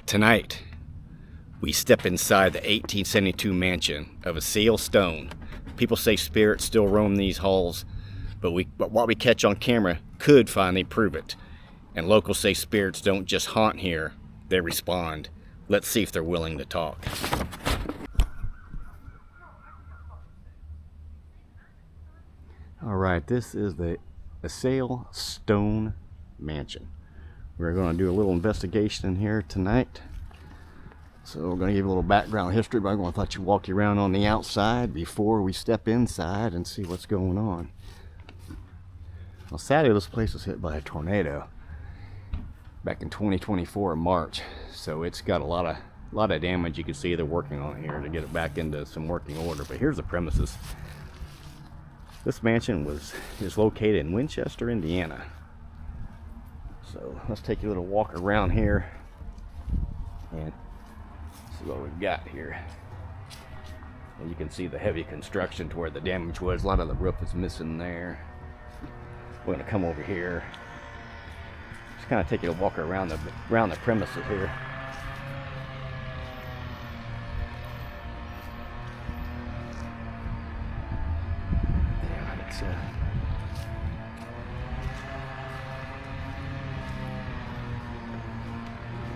Tonight, we step inside the 1872 mansion of Asahel Stone. People say spirits still roam these halls, but what we catch on camera could finally prove it. And locals say spirits don't just haunt here, they respond. Let's see if they're willing to talk. All right, this is the Asahel Stone Mansion. We're going to do a little investigation in here tonight. So we're going to give you a little background history, but I'm going to let you walk you around on the outside before we step inside and see what's going on. Well, sadly, this place was hit by a tornado back in 2024 in March. So it's got a lot of damage. You can see they're working on here to get it back into some working order. But here's the premises. This mansion is located in Winchester, Indiana. So let's take you a little walk around here and see what we've got here. And you can see the heavy construction to where the damage was. A lot of the roof is missing there. We're going to come over here. Just kind of take you a walk around the premises here.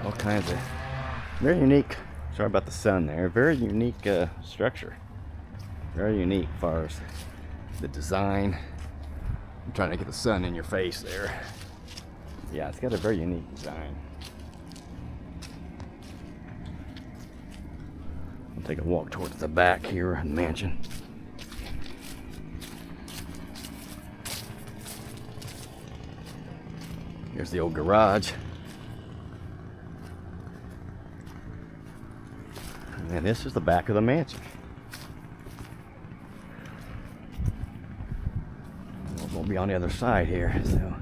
All kinds of very unique. Sorry about the sun there. Very unique structure. Very unique as far as the design. I'm trying to get the sun in your face there. Yeah, it's got a very unique design. I'll take a walk towards the back here of the mansion. Here's the old garage. And this is the back of the mansion. We'll be on the other side here. So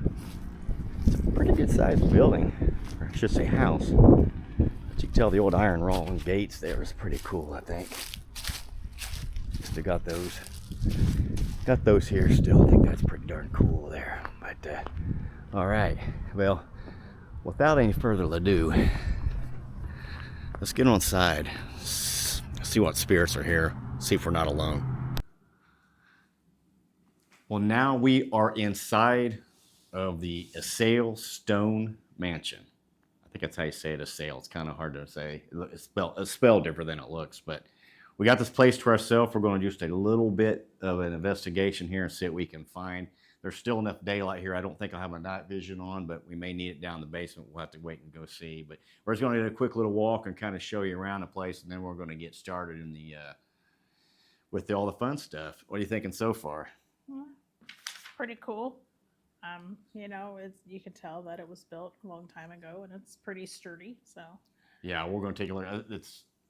it's a pretty good sized building, or I should say house. But you can tell the old iron railing gates there is pretty cool, I think. Still got those. Got those here still. I think that's pretty darn cool there. But all right. Well, without any further ado, let's get on inside. See what spirits are here. See if we're not alone. Well, now we are inside of the Asahel Stone Mansion. I think that's how you say it, Asahel. It's kind of hard to say. It's spelled different than it looks, but we got this place to ourselves. We're going to do just a little bit of an investigation here and see what we can find. There's still enough daylight here. I don't think I'll have my night vision on, but we may need it down in the basement. We'll have to wait and go see. But we're just going to do a quick little walk and kind of show you around the place, and then we're going to get started in the with all the fun stuff. What are you thinking so far? Pretty cool. You know, you could tell that it was built a long time ago, and it's pretty sturdy. So yeah, we're going to take a look.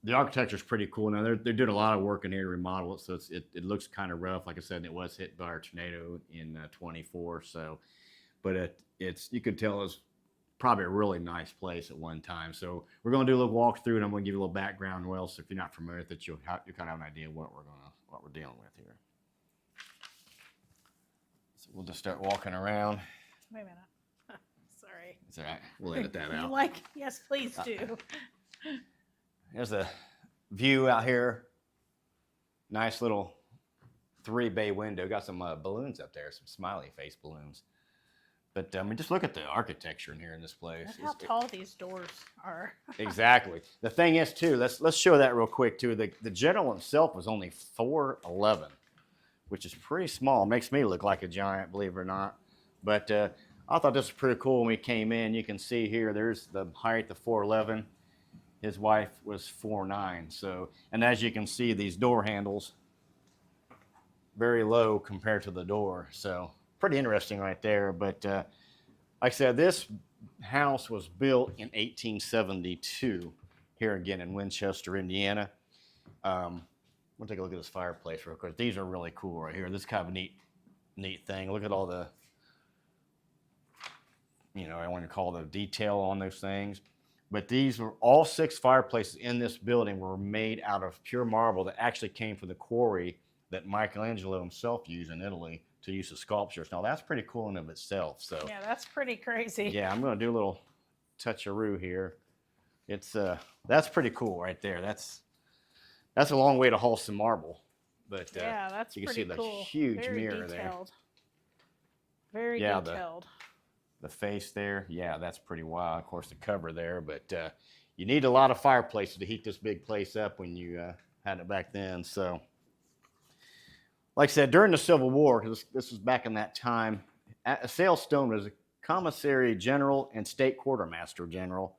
The architecture is pretty cool. Now they're doing a lot of work in here to remodel it, so it looks kind of rough. Like I said, it was hit by a tornado in 24. So, but it's you could tell it's probably a really nice place at one time. So we're going to do a little walkthrough, and I'm going to give you a little background. Well, so if you're not familiar with it, you kind of have an idea what we're dealing with here. So we'll just start walking around. wait a minute. Sorry. It's all right. We'll edit that out. Yes, please do. There's a view out here. Nice little 3-bay window. Got some balloons up there, some smiley face balloons. But just look at the architecture in here in this place. Look how tall these doors are. Exactly. The thing is, too, let's show that real quick, too. The general himself was only 4'11", which is pretty small. Makes me look like a giant, believe it or not. But I thought this was pretty cool when we came in. You can see here, there's the height of 4'11". His wife was 4'9". So, and as you can see, these door handles very low compared to the door. So pretty interesting right there. But like I said, this house was built in 1872 here again in Winchester, Indiana. We'll take a look at this fireplace real quick. These are really cool right here. This is kind of a neat thing. Look at all the, I want to call the detail on those things. But these were all 6 fireplaces in this building were made out of pure marble that actually came from the quarry that Michelangelo himself used in Italy to use the sculptures. Now that's pretty cool in of itself. So yeah, that's pretty crazy. yeah, I'm going to do a little touch-a-roo here. It's that's pretty cool right there. That's a long way to haul some marble, but Yeah, that's you can pretty see the cool. huge Very mirror detailed. Very Yeah, detailed. the face there. Yeah, that's pretty wild. Of course, the cover there, but you need a lot of fireplaces to heat this big place up when you had it back then. So, like I said, during the Civil War, because this was back in that time, Asahel Stone was a commissary general and state quartermaster general.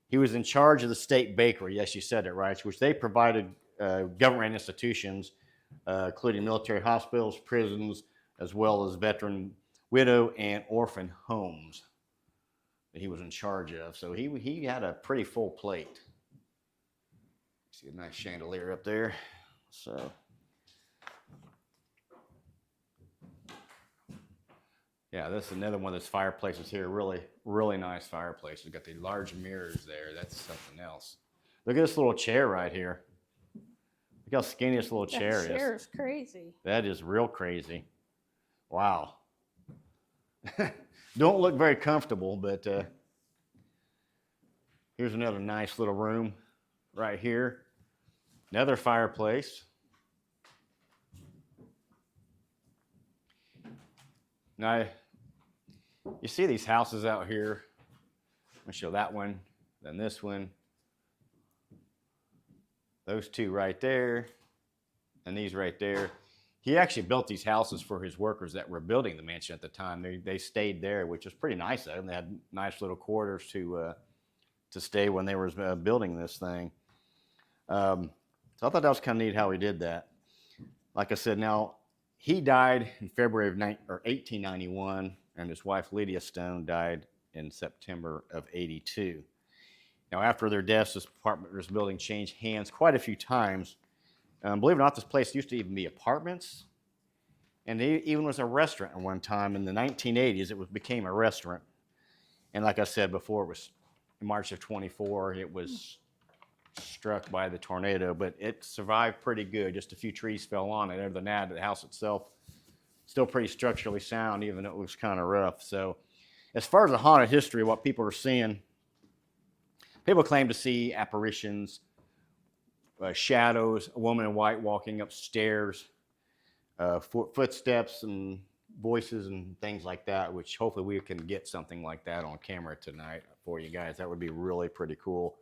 He was in charge of the state bakery. Yes, you said it right, which they provided government institutions, including military hospitals, prisons, as well as veteran widow and orphan homes that he was in charge of. So he had a pretty full plate. See a nice chandelier up there. So yeah, this is another one of those fireplaces here. Really, really nice fireplace. We've got the large mirrors there. That's something else. Look at this little chair right here. Look how skinny this little chair is. That chair is crazy. That is real crazy. Wow. Don't look very comfortable, but here's another nice little room right here. Another fireplace. Now, you see these houses out here. I'm going to show that one, then this one. Those two right there, and these right there. He actually built these houses for his workers that were building the mansion at the time. They stayed there, which was pretty nice of them. They had nice little quarters to stay when they were building this thing. So I thought that was kind of neat how he did that. Like I said, now he died in February of 1891, and his wife Lydia Stone died in September of '82. Now, after their deaths, this building changed hands quite a few times. Believe it or not, this place used to even be apartments, and it even was a restaurant at one time. In the 1980s, it became a restaurant. And like I said before, it was in March of '24. It was struck by the tornado, but it survived pretty good. Just a few trees fell on it. Other than that, the house itself still pretty structurally sound, even though it was kind of rough. So, as far as the haunted history, what people are seeing, people claim to see apparitions, shadows, a woman in white walking upstairs, footsteps and voices and things like that, which hopefully we can get something like that on camera tonight for you guys. That would be really pretty cool.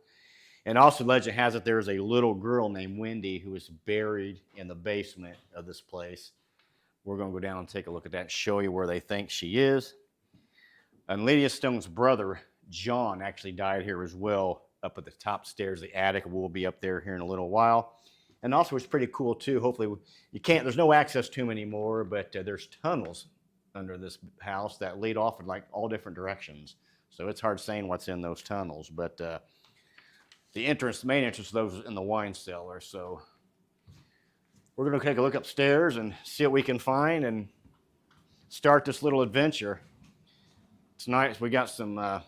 And also, legend has it there's a little girl named Wendy who is buried in the basement of this place. We're going to go down and take a look at that and show you where they think she is. And Lydia Stone's brother, John, actually died here as well, up at the top stairs, the attic. We'll be up there here in a little while. And also, it's pretty cool too. Hopefully, there's no access to them anymore, but there's tunnels under this house that lead off in like all different directions. So it's hard saying what's in those tunnels. But the main entrance of those is in the wine cellar. So we're going to take a look upstairs and see what we can find and start this little adventure. Tonight we got some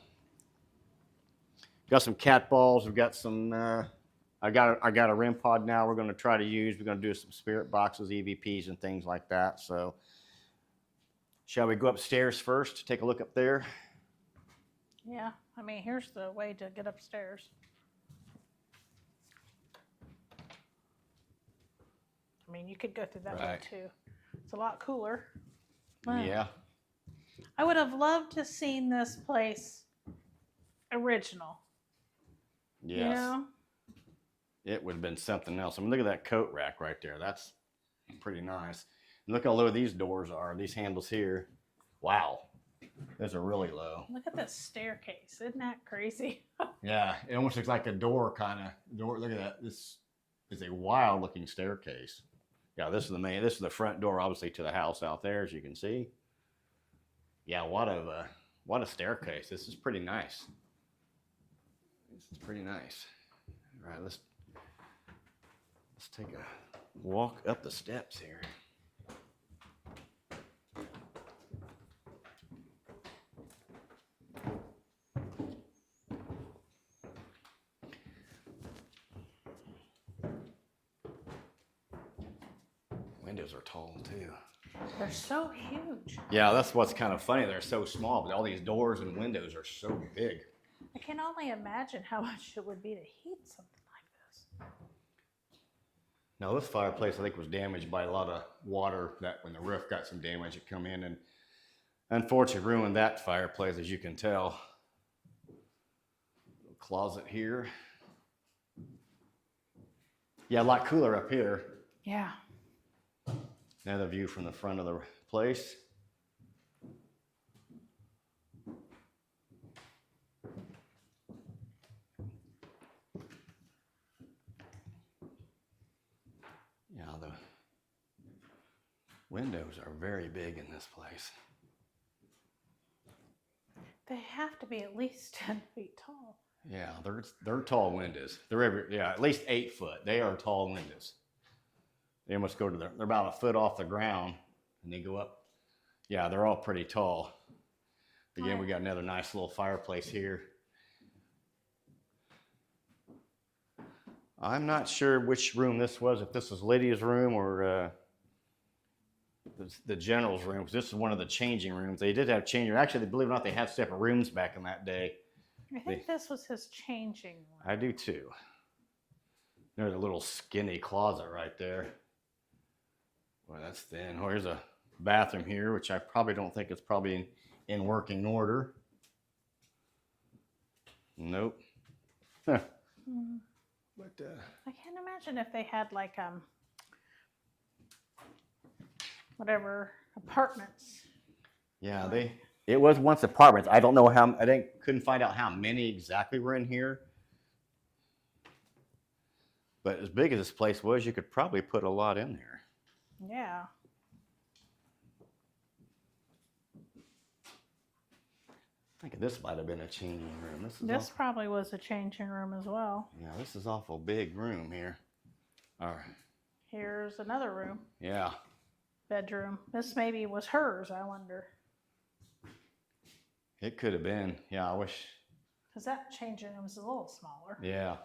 cat balls. We've got some. I got a REM pod now. We're going to try to use. We're going to do some spirit boxes, EVPs, and things like that. So, shall we go upstairs first? Take a look up there. Yeah, I mean, here's the way to get upstairs. I mean, you could go through that way too. It's a lot cooler. Wow. Yeah. I would have loved to seen this place original. Yes. You know? It would have been something else. I mean, look at that coat rack right there. That's pretty nice. And look how low these doors are. These handles here. Wow. Those are really low. Look at this staircase. Isn't that crazy? Yeah. It almost looks like a door kind of door. Look at that. This is a wild looking staircase. Yeah, this is the front door, obviously, to the house out there, as you can see. Yeah, what a staircase. This is pretty nice. This is pretty nice. All right, let's take a walk up the steps here. Windows are tall too. They're so huge. Yeah, that's what's kind of funny. They're so small, but all these doors and windows are so big. I can only imagine how much it would be to heat something like this. Now this fireplace I think was damaged by a lot of water that when the roof got some damage it come in and unfortunately ruined that fireplace, as you can tell. Little closet here. Yeah, a lot cooler up here. Yeah. Another view from the front of the place. Yeah, the windows are very big in this place. They have to be at least 10 feet tall. Yeah, they're tall windows. They're at least 8 foot. They are tall windows. They almost go to they're about a foot off the ground and they go up. Yeah, they're all pretty tall. Again, we got another nice little fireplace here. I'm not sure which room this was, if this was Lydia's room or the general's room, because this is one of the changing rooms. They did have changing. Actually, believe it or not, they had separate rooms back in that day. I think this was his changing room. I do too. There's a little skinny closet right there. Boy, that's thin. Oh, here's a bathroom here, which I probably don't think it's probably in working order. Nope. But I can't imagine if they had like whatever apartments. yeah, it was once apartments. I don't know how. Couldn't find out how many exactly were in here. But as big as this place was, you could probably put a lot in there. Yeah. I think this might have been a changing room. This probably was a changing room as well. Yeah, this is awful big room here. All right. Here's another room. Yeah. Bedroom. This maybe was hers, I wonder. It could have been. Yeah, I wish. Because that changing room was a little smaller. Yeah.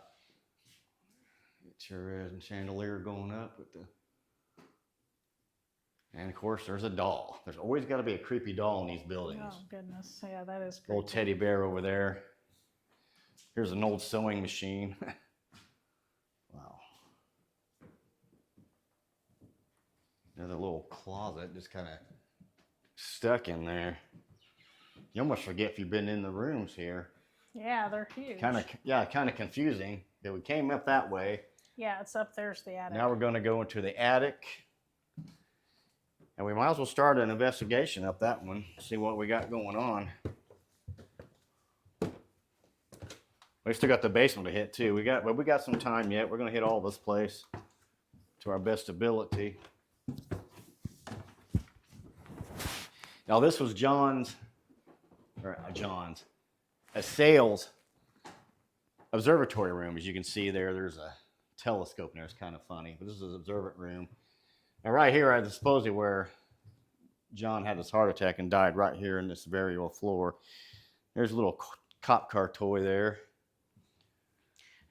It sure is. And chandelier going up with the. And of course, there's a doll. There's always got to be a creepy doll in these buildings. Oh, goodness. Yeah, that is creepy. Old teddy bear over there. Here's an old sewing machine. Wow. Another little closet just kind of stuck in there. You almost forget if you've been in the rooms here. Yeah, they're huge. Kind of confusing. That we came up that way. Yeah, it's up there's the attic. Now we're going to go into the attic. And we might as well start an investigation up that one, see what we got going on. We still got the basement to hit too. But we got some time yet. We're going to hit all this place to our best ability. Now this was Asahel observatory room. As you can see there's a telescope in there. It's kind of funny, but this is his observant room. And right here is supposedly where John had his heart attack and died, right here in this burial floor. There's a little cop car toy there.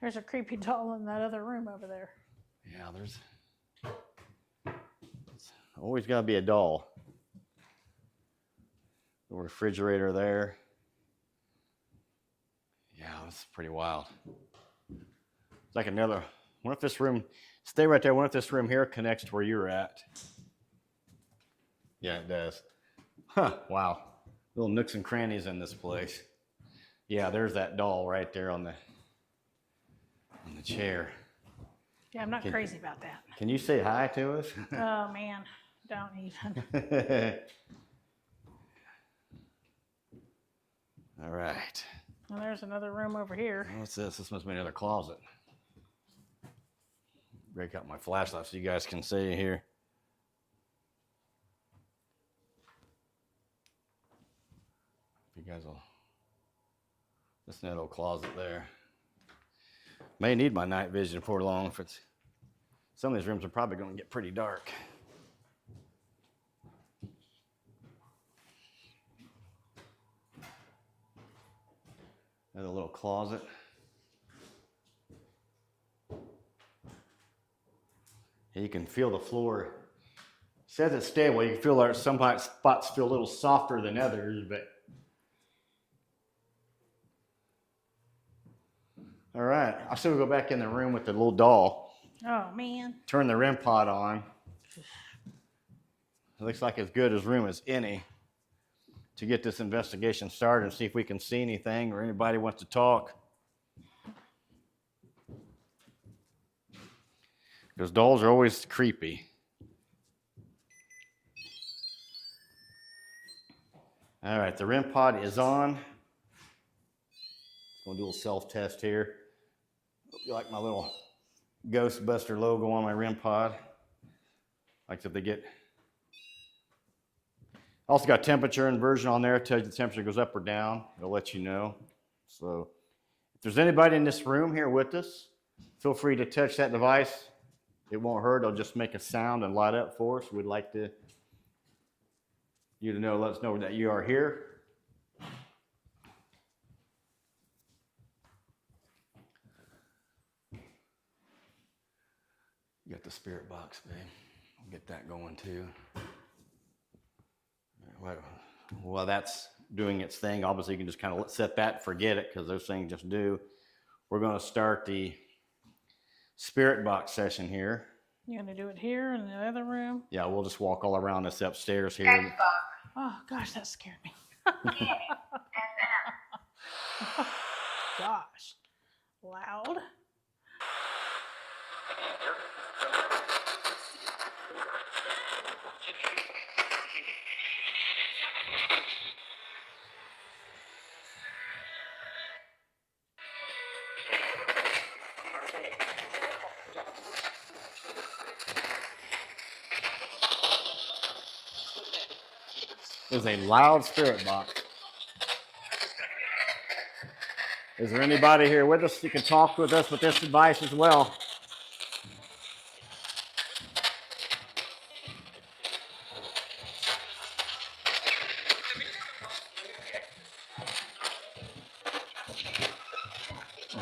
There's a creepy doll in that other room over there. Yeah, there's always got to be a doll. The refrigerator there. Yeah, that's pretty wild. It's like another. What if this room? Stay right there. What if this room here connects to where you're at? Yeah, it does. Huh, wow. Little nooks and crannies in this place. Yeah, there's that doll right there on the chair. Yeah, I'm not crazy about that. Can you say hi to us? Oh, man. Don't even. All right. And there's another room over here. What's this? This must be another closet. Break out my flashlight so you guys can see here. If you guys will. That's that old closet there. May need my night vision for long. Some of these rooms are probably going to get pretty dark. Another little closet. And you can feel the floor. It says it's stable. You can feel that some spots feel a little softer than others, but All right, I still go back in the room with the little doll. Oh, man. Turn the REM pod on. It looks like as good a room as any to get this investigation started and see if we can see anything or anybody wants to talk. Because dolls are always creepy. All right, the REM pod is on. Gonna do a little self-test here. Hope you like my little Ghostbuster logo on my REM pod. Like if they get. Also got temperature inversion on there. Tells you the temperature goes up or down. It'll let you know. So if there's anybody in this room here with us, feel free to touch that device. It won't hurt. It'll just make a sound and light up for us. We'd like you to know, let us know that you are here. You got the spirit box, babe. I'll get that going too. While that's doing its thing, obviously you can just kind of set that and forget it because those things just do. We're going to start the spirit box session here. You gonna do it here in the other room? Yeah, we'll just walk all around this upstairs here. Oh gosh, that scared me. Gosh, loud. There's a loud spirit box. Is there anybody here with us? You can talk with us with this device as well.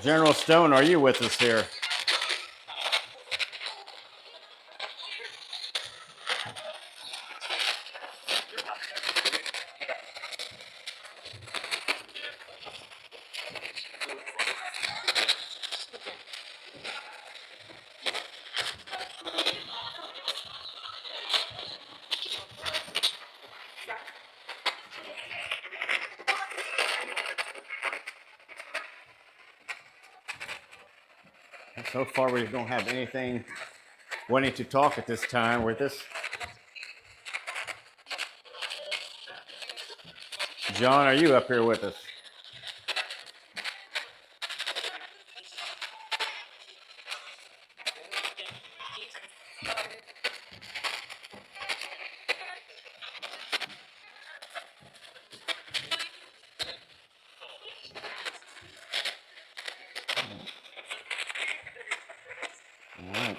General Stone, are you with us here? So far, we don't have anything wanting to talk at this time with us. John, are you up here with us? All right.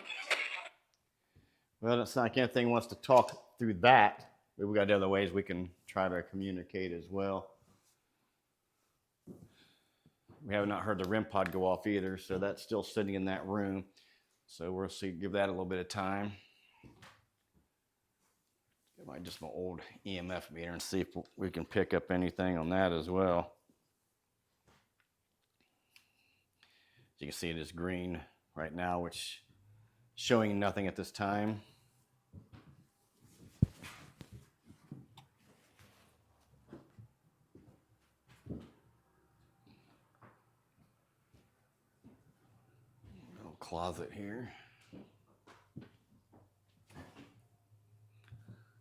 Well, it's not like anything wants to talk through that. We've got other ways we can try to communicate as well. We have not heard the REM pod go off either, so that's still sitting in that room. So we'll see, give that a little bit of time. Get my old EMF meter and see if we can pick up anything on that as well. As you can see, it is green right now, which is showing nothing at this time. Little closet here.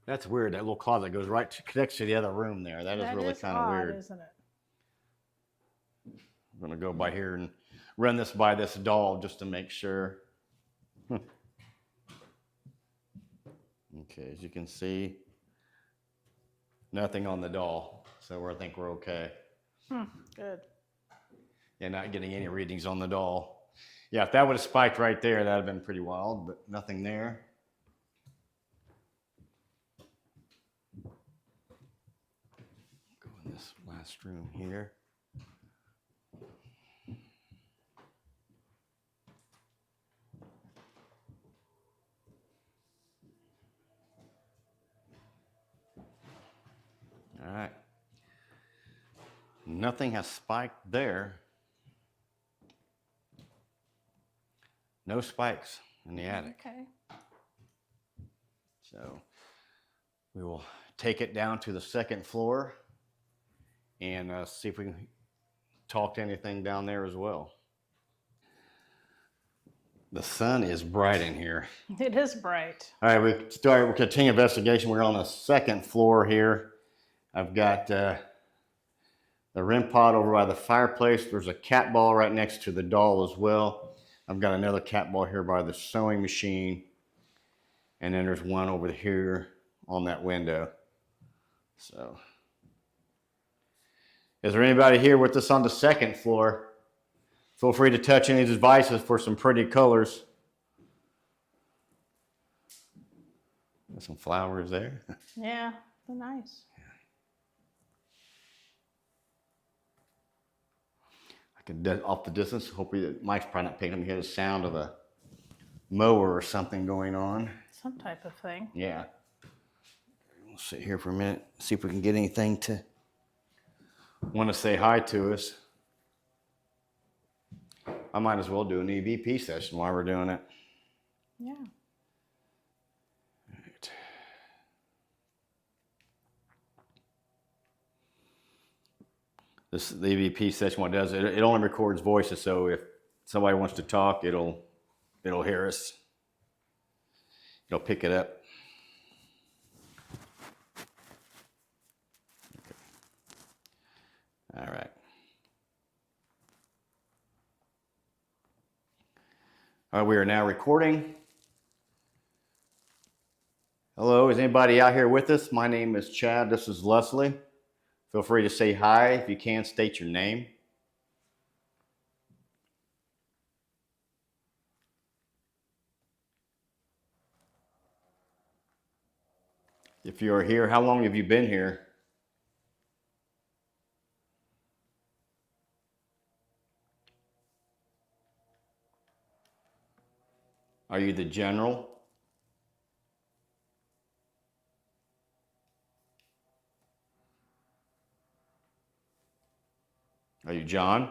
That's weird. That little closet goes connects to the other room there. That is really kind of weird, isn't it? I'm gonna go by here and run this by this doll just to make sure. Okay, as you can see, nothing on the doll, so I think we're okay. Good. Yeah, not getting any readings on the doll. Yeah, if that would have spiked right there, that would have been pretty wild, but nothing there. Go in this last room here. All right. Nothing has spiked there. No spikes in the attic. Okay. So we will take it down to the second floor and see if we can talk to anything down there as well. The sun is bright in here. It is bright. All right, we'll continue investigation. We're on the second floor here. I've got the REM pod over by the fireplace. There's a cat ball right next to the doll as well. I've got another cat ball here by the sewing machine. And then there's one over here on that window. So, is there anybody here with us on the second floor? Feel free to touch any of these devices for some pretty colors. There's some flowers there. Yeah, they're nice. I can, off the distance, hopefully the mic's probably not picking up. You hear the sound of a mower or something going on. Some type of thing. Yeah. We'll sit here for a minute, see if we can get anything to want to say hi to us. I might as well do an EVP session while we're doing it. Yeah. Right. The EVP session, what it does, it only records voices, so if somebody wants to talk, it'll hear us. It'll pick it up. Okay. All right. All right, we are now recording. Hello, is anybody out here with us? My name is Chad. This is Leslie. Feel free to say hi. If you can, state your name. If you are here, how long have you been here? Are you the general? Are you John?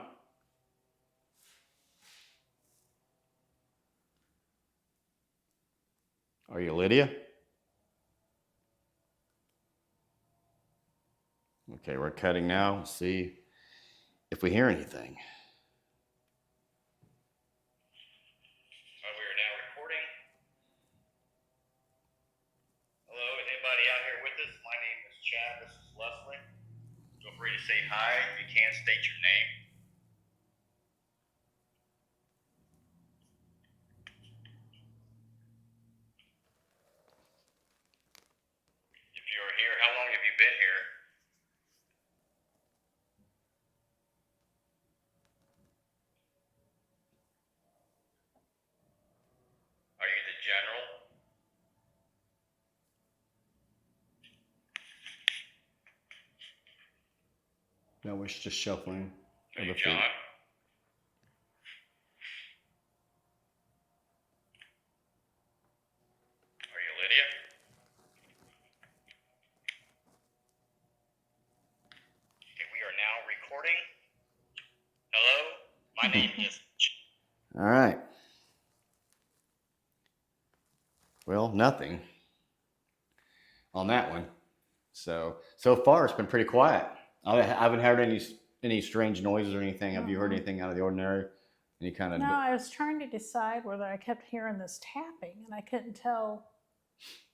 Are you Lydia? Okay, we're cutting now. Let's see if we hear anything. We are now recording. Hello, is anybody out here with us? My name is Chad. This is Leslie. Feel free to say hi. If you can, state your name. If you are here, how long have you been here? Are you the general? No, it's just shuffling. Are you John? Are you Lydia? Okay, we are now recording. Hello, my name is... All right. Well, nothing on that one. So far it's been pretty quiet. I haven't heard any strange noises or anything. Have you heard anything out of the ordinary? Any kind of... No, I was trying to decide whether I kept hearing this tapping, and I couldn't tell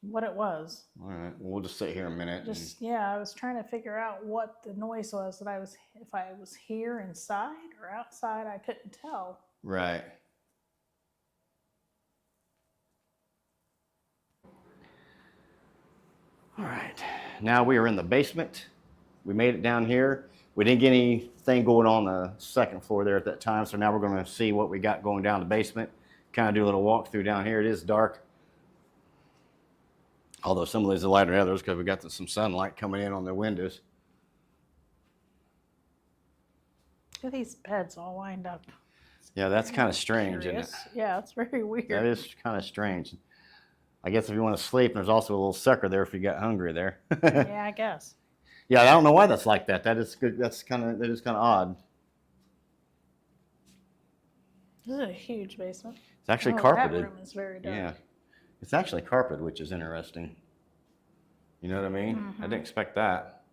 what it was. All right, well, we'll just sit here a minute. I was trying to figure out what the noise was that if I was here inside or outside. I couldn't tell. Right. All right, now we are in the basement. We made it down here. We didn't get anything going on the second floor there at that time, so now we're going to see what we got going down the basement. Kind of do a little walkthrough down here. It is dark, although some of these are lighter than others because we got some sunlight coming in on the windows. Look at these beds all lined up. Yeah, that's kind of strange, isn't it? Yeah, it's very weird. That is kind of strange. I guess if you want to sleep, there's also a little sucker there if you got hungry there. Yeah, I guess. Yeah, I don't know why that's like that. That is good. That is kind of odd. This is a huge basement. It's actually Oh, carpeted. that room is very dark. Yeah. It's actually carpeted, which is interesting. You know what I mean? I didn't expect that.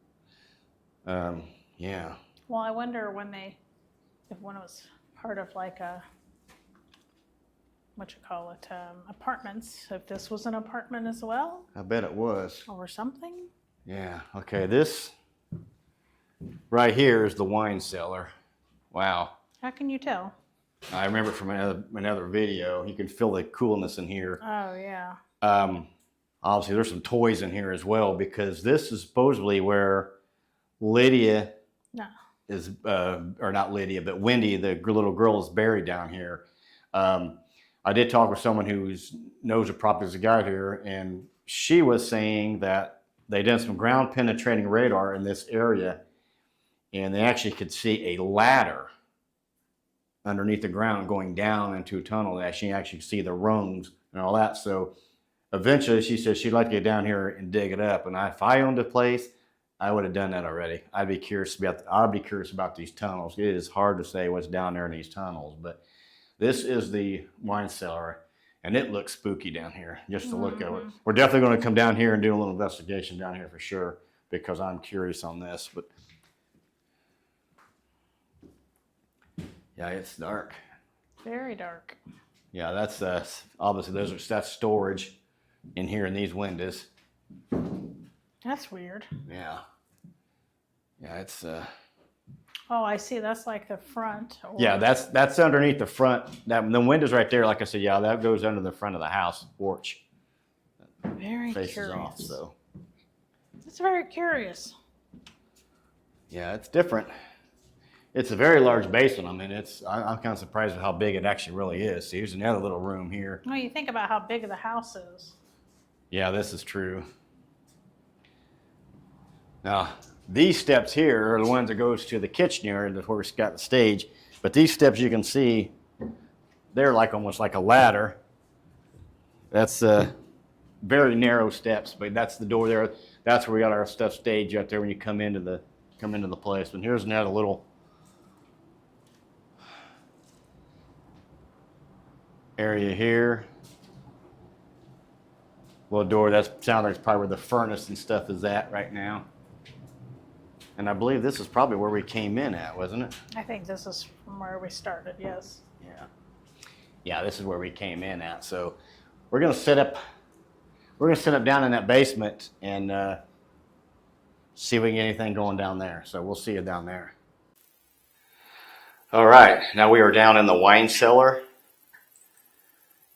Yeah. Well, I wonder if one was part of like a, apartments, if this was an apartment as well I bet it was. or something. Yeah. Okay, this right here is the wine cellar. Wow. How can you tell? I remember from another video, you can feel the coolness in here. Oh, yeah. Obviously, there's some toys in here as well because this is supposedly where Lydia No. is, or not Lydia, but Wendy, the little girl, is buried down here. I did talk with someone who knows the property as a guy here, and she was saying that they did some ground penetrating radar in this area, and they actually could see a ladder underneath the ground going down into a tunnel. And she actually see the rungs and all that. So eventually, she said she'd like to get down here and dig it up. And if I owned a place, I would have done that already. I'd be curious about these tunnels. It is hard to say what's down there in these tunnels, but this is the wine cellar, and it looks spooky down here just to look at it. We're definitely going to come down here and do a little investigation down here for sure because I'm curious on this. But yeah, it's dark. Very dark. Yeah, that's obviously that's storage in here in these windows. That's weird. Yeah. Yeah, it's Oh, I see. That's like the front. yeah, that's underneath the front. The windows right there, like I said, yeah, that goes under the front of the house porch. Very Faces curious. off, so It's very curious. yeah, it's different. It's a very large basement. I mean, I'm kind of surprised at how big it actually really is. See, here's another little room here. Well, you think about how big the house is. Yeah, this is true. Now, these steps here are the ones that goes to the kitchen area where we've got the stage. But these steps you can see, they're like almost like a ladder. That's very narrow steps, but that's the door there. That's where we got our stuff staged out there when you come into the place. And here's another little area here. Little door. That sounds like it's probably where the furnace and stuff is at right now. And I believe this is probably where we came in at, wasn't it? I think this is from where we started, yes. Yeah. Yeah, this is where we came in at. So we're gonna set up down in that basement and see if we can get anything going down there. So we'll see you down there. All right, now we are down in the wine cellar.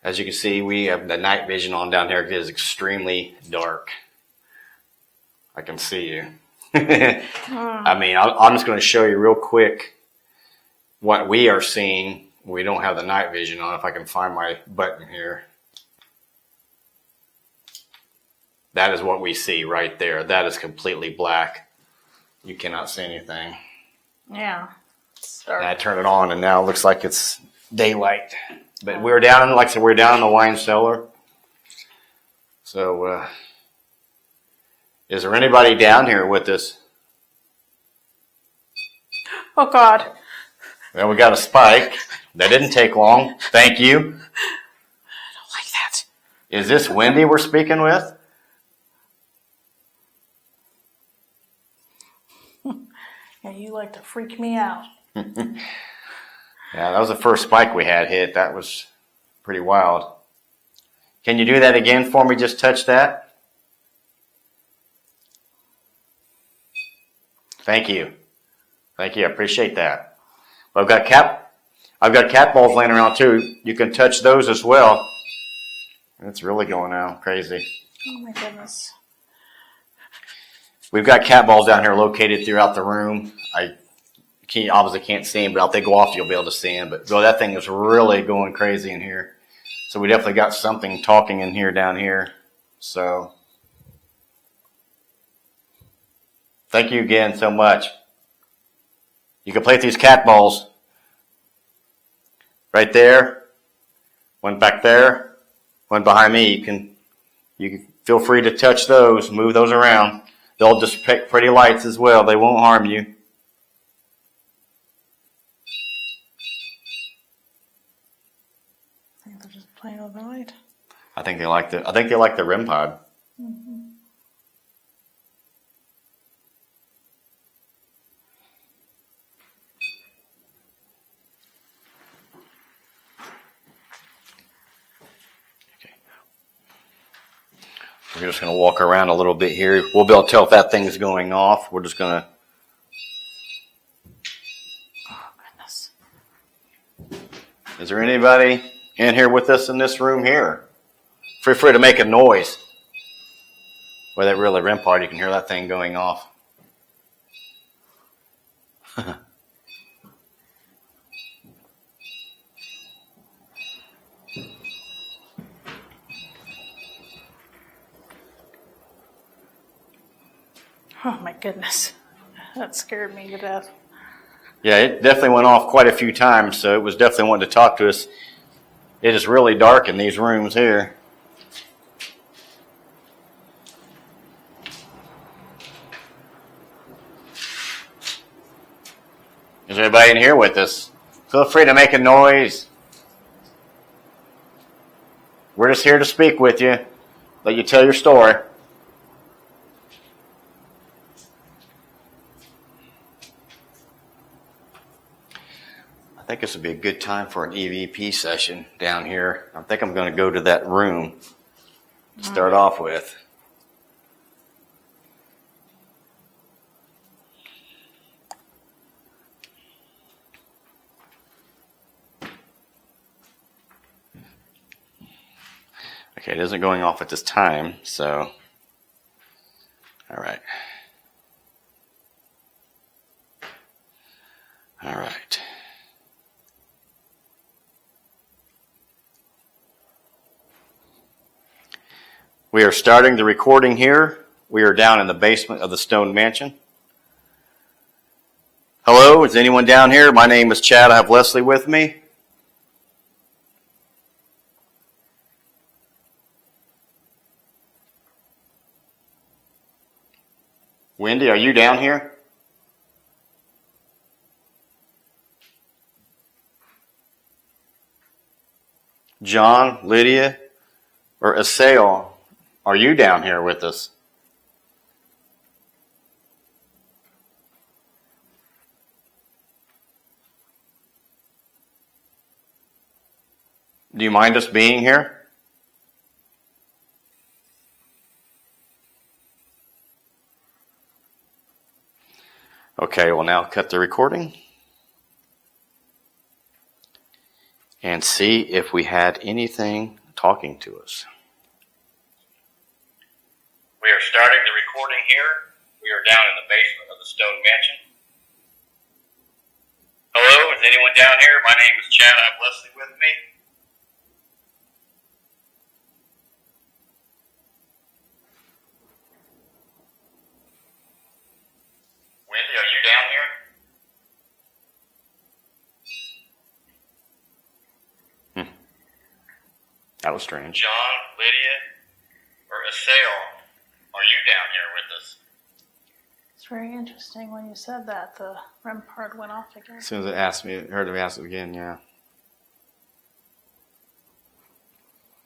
As you can see, we have the night vision on down here. It is extremely dark. I can see you. I mean, I'm just going to show you real quick what we are seeing. We don't have the night vision on. If I can find my button here. That is what we see right there. That is completely black. You cannot see anything. Yeah. And I turn it on, and now it looks like it's daylight. But we're down, like I said, we're down in the wine cellar. So, is there anybody down here with us? Oh, God. Well, we got a spike. That didn't take long. Thank you. I don't like that. Is this Wendy we're speaking with? Yeah, you like to freak me out. Yeah, that was the first spike we had hit. That was pretty wild. Can you do that again for me? Just touch that. Thank you. Thank you. I appreciate that. Well, I've got cat balls laying around too. You can touch those as well. It's really going out crazy. Oh my goodness. We've got cat balls down here located throughout the room. I obviously can't see them, but if they go off, you'll be able to see them. But girl, that thing is really going crazy in here. So we definitely got something talking in here down here. So thank you again so much. You can play with these cat balls. Right there. One back there. One behind me. You can feel free to touch those, move those around. They'll just pick pretty lights as well. They won't harm you. think they're just plain overnight. I think they like the REM pod. Mm-hmm. We're just going to walk around a little bit here. We'll be able to tell if that thing's going off. We're just going to... Oh, goodness. Is there anybody in here with us in this room here? Feel free to make a noise. Well, that really REM pod, you can hear that thing going off. Oh, my goodness. That scared me to death. Yeah, it definitely went off quite a few times, so it was definitely wanting to talk to us. It is really dark in these rooms here. Is there anybody in here with us? Feel free to make a noise. We're just here to speak with you, let you tell your story. I think this would be a good time for an EVP session down here. I think I'm going to go to that room to start off with. Okay, it isn't going off at this time, so, all right. All right. We are starting the recording here. We are down in the basement of the Stone Mansion. Hello, is anyone down here? My name is Chad. I have Leslie with me. Wendy, are you down here? John, Lydia, or Asahel, are you down here with us? Do you mind us being here? Okay, we'll now cut the recording and see if we had anything talking to us. We are starting the recording here. We are down in the basement of the Stone Mansion. Hello, is anyone down here? My name is Chad. I have Leslie with me. Wendy, are you down here? That was strange. John, Lydia, or Asahel, are you down here with us? It's very interesting when you said that. The REM pod went off again. As soon as it asked me, heard me ask it again, yeah.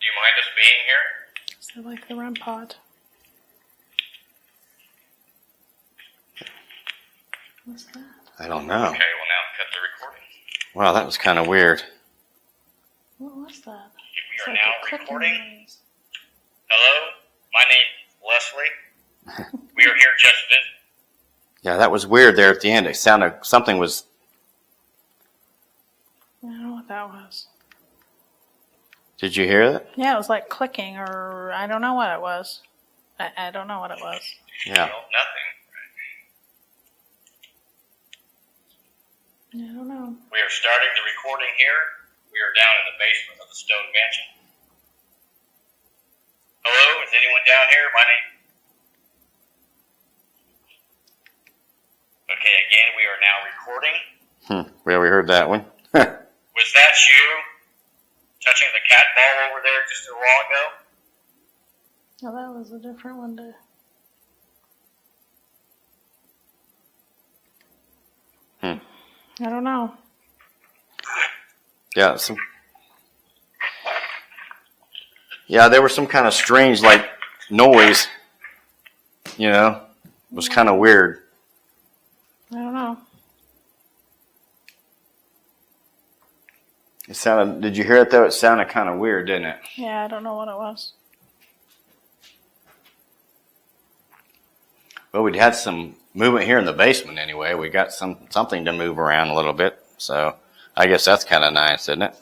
Do you mind us being here? So like the REM pod. What's that? I don't know. Okay, we'll now cut the recording. Wow, that was kind of weird. What was that? We are now recording. Noise. Hello, my name's Leslie. We are here just visiting. Yeah, that was weird there at the end. It sounded something was. I don't know what that was. Did you hear that? Yeah, it was like clicking, or I don't know what it was. I don't know what it was. Yeah. No, nothing. I don't know. We are starting the recording here. We are down in the basement of the Stone Mansion. Hello, is anyone down here? My name... Okay, again, we are now recording. Well, we heard that one. Was that you touching the cat ball over there just a while ago? Oh, that was a different one too. Hmm. I don't know. Yeah. Yeah, there was some kind of strange like noise. You know, it was kind of weird. I don't know. It sounded. Did you hear it though? It sounded kind of weird, didn't it? Yeah, I don't know what it was. Well, we'd had some movement here in the basement anyway. We got something to move around a little bit, so I guess that's kind of nice, isn't it?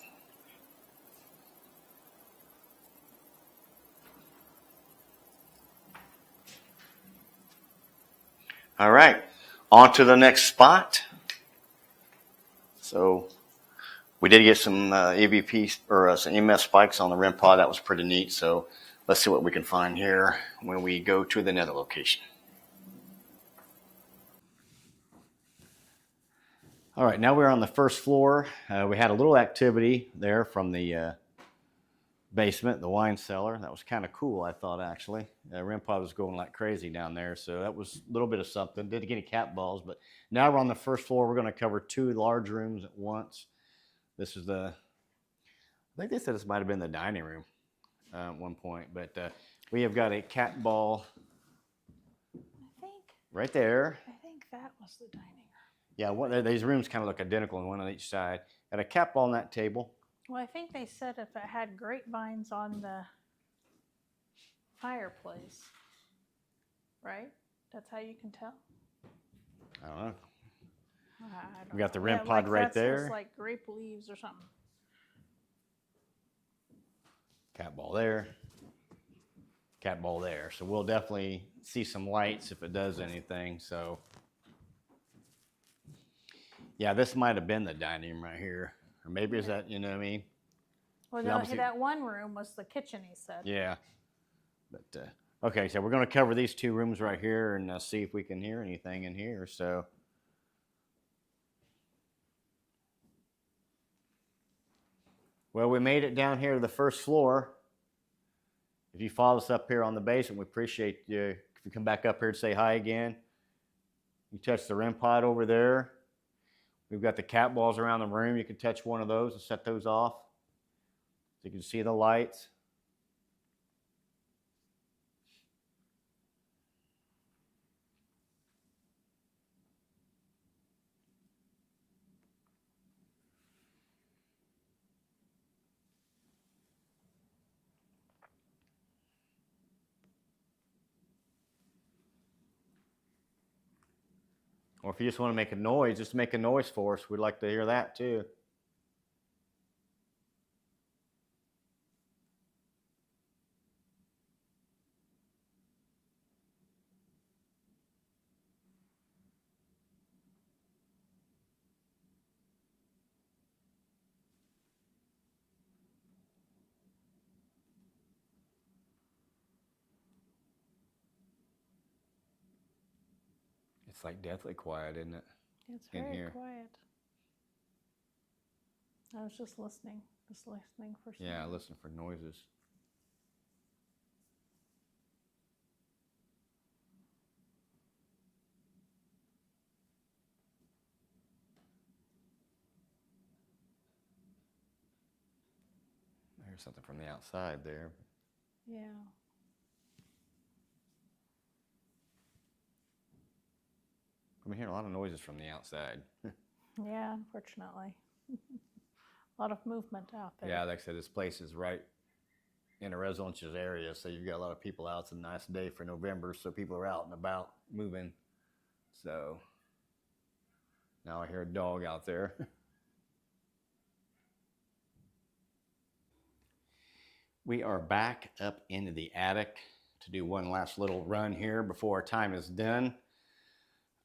All right, on to the next spot. So we did get some EVP or some EMF spikes on the REM pod. That was pretty neat. So let's see what we can find here when we go to the nether location. All right, now we're on the first floor. We had a little activity there from the basement, the wine cellar. That was kind of cool, I thought, actually. REM pod was going like crazy down there, so that was a little bit of something. Didn't get any cat balls, but now we're on the first floor. We're going to cover 2 large rooms at once. This is I think they said this might have been the dining room at one point, but we have got a cat ball right there. I think that was the dining room. Yeah, these rooms kind of look identical, one on each side. Got a cat ball on that table. Well, I think they said if it had grapevines on the fireplace, right? That's how you can tell. I don't know. I don't We got the know. REM pod right that's there. Just like grape leaves or something. Cat ball there. Cat ball there. So we'll definitely see some lights if it does anything. So yeah, this might have been the dining room right here. Or maybe is that, you know what I mean? Well, no, that one room was the kitchen, he said. Yeah. But okay, so we're going to cover these 2 rooms right here and see if we can hear anything in here. So well, we made it down here to the first floor. If you follow us up here on the basement, we appreciate you. If you come back up here to say hi again, you touch the REM pod over there. We've got the cat balls around the room. You can touch one of those and set those off so you can see the lights. Or if you just want to make a noise, just make a noise for us. We'd like to hear that too. It's like deathly quiet, isn't it? It's very quiet. I was just listening for something. Yeah, listen for noises. I hear something from the outside there. Yeah. I'm hearing a lot of noises from the outside. Yeah, unfortunately. A lot of movement out there. Yeah, like I said, this place is right in a residential area, so you've got a lot of people out. It's a nice day for November, so people are out and about moving. So now I hear a dog out there. We are back up into the attic to do one last little run here before our time is done.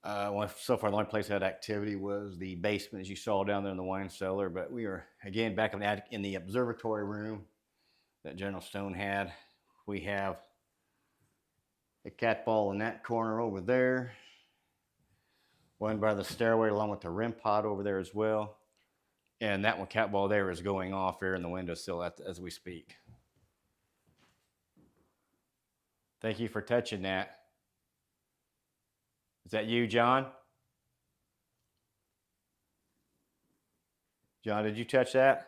So far, the only place I had activity was the basement, as you saw down there in the wine cellar. But we are, again, back in the attic in the observatory room that General Stone had. We have a cat ball in that corner over there. One by the stairway along with the REM pod over there as well. And that one cat ball there is going off here in the windowsill as we speak. Thank you for touching that. Is that you, John? John, did you touch that?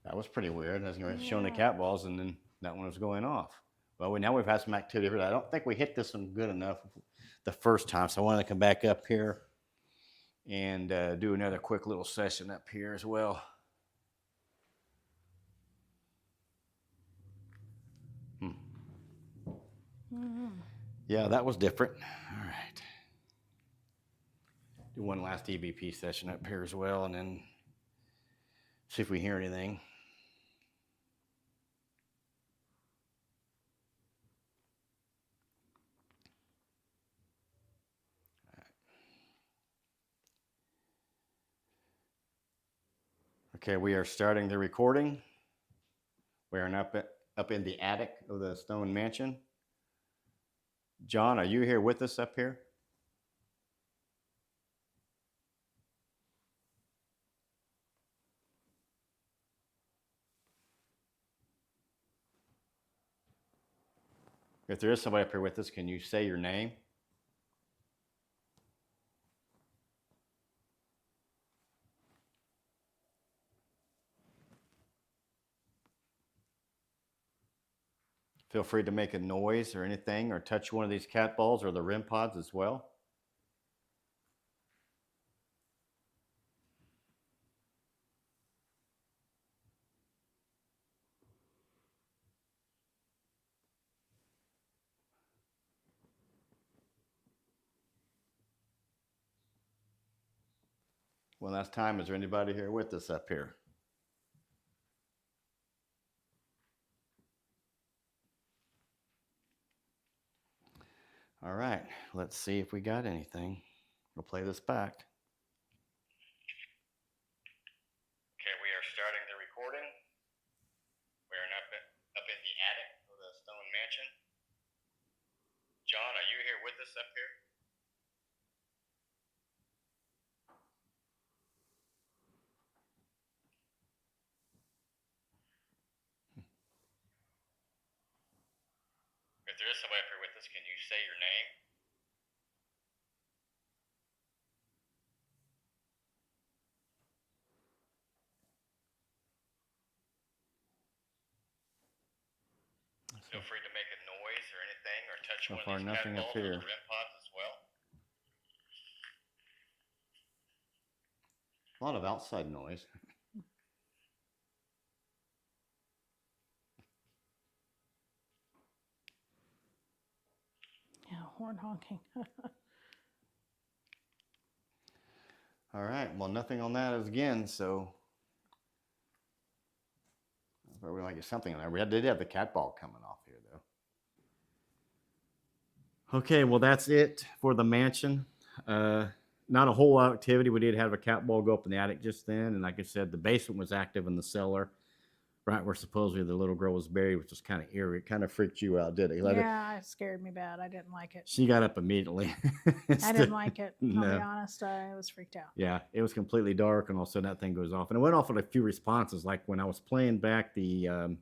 That was pretty weird. I was showing the Yeah. cat balls, and then that one was going off. Well, now we've had some activity here. I don't think we hit this one good enough the first time, so I wanted to come back up here and do another quick little session up here as well. Yeah, that was different. All right. Do one last EVP session up here as well, and then see if we hear anything. Okay, we are starting the recording. We are up in the attic of the Stone Mansion. John, are you here with us up here? If there is somebody up here with us, can you say your name? Feel free to make a noise or anything, or touch one of these cat balls or the REM pods as well. One last time, is there anybody here with us up here? All right, let's see if we got anything. We'll play this back. Okay, we are starting the recording. We are up in the attic of the Stone Mansion. John, are you here with us up here? If there is somebody up here with us, can you say your name? Feel free to make a noise or anything, or touch one of these cat balls or the REM pods as well. A lot of outside noise. Yeah, horn honking. All right, well, nothing on that again, so we might get something on there. We did have the cat ball coming off here, though. Okay, well, that's it for the mansion. Not a whole lot of activity. We did have a cat ball go up in the attic just then, and like I said, the basement was active in the cellar, right where supposedly the little girl was buried, which was kind of eerie. It kind of freaked you out, did it? Yeah, it scared me bad. I didn't like it. She got up immediately. I didn't like it. I'll No. be honest. I was freaked out. Yeah, it was completely dark, and all of a sudden that thing goes off. And it went off with a few responses, like when I was playing back the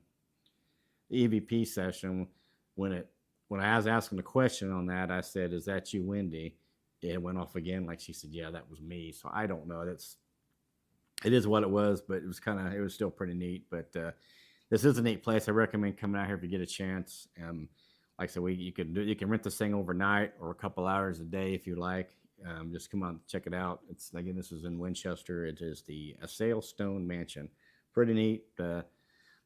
EVP session, when I was asking the question on that, I said, "Is that you, Wendy?" It went off again, like she said, "Yeah, that was me." So I don't know. It is what it was, but it was still pretty neat. But this is a neat place. I recommend coming out here if you get a chance. Like I said, you can rent this thing overnight or a couple hours a day if you like. Just come on, check it out. This is in Winchester. It is the Asahel Stone Mansion. Pretty neat. I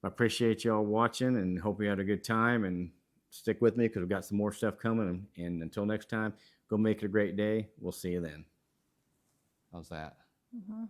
appreciate y'all watching and hope you had a good time, and stick with me because we've got some more stuff coming. And until next time, go make it a great day. We'll see you then. How's that? Mm-hmm.